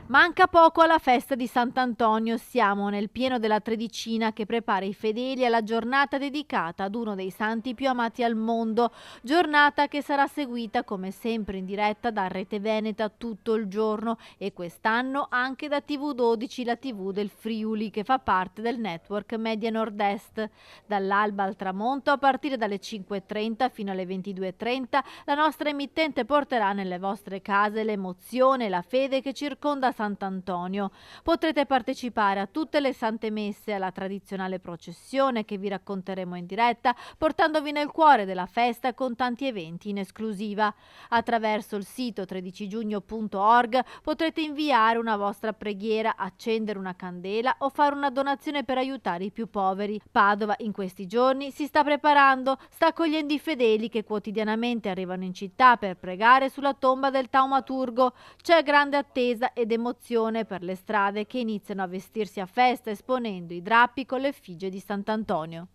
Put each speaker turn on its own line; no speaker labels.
Manca poco alla festa di Sant'Antonio, siamo nel pieno della tredicina che prepara i fedeli alla giornata dedicata ad uno dei santi più amati al mondo, giornata che sarà seguita come sempre in diretta da Rete Veneta tutto il giorno e quest'anno anche da TV12, la TV del Friuli che fa parte del network Media Nord-Est. Dall'alba al tramonto a partire dalle 5:30 fino alle 22:30 la nostra emittente porterà nelle vostre case l'emozione e la fede che circonda Sant'Antonio. Potrete partecipare a tutte le sante messe, alla tradizionale processione che vi racconteremo in diretta, portandovi nel cuore della festa con tanti eventi in esclusiva. Attraverso il sito 13giugno.org potrete inviare una vostra preghiera, accendere una candela o fare una donazione per aiutare i più poveri. Padova in questi giorni si sta preparando, sta accogliendo i fedeli che quotidianamente arrivano in città per pregare sulla tomba del taumaturgo. C'è grande attesa ed emozione per le strade che iniziano a vestirsi a festa esponendo i drappi con l'effigie di Sant'Antonio.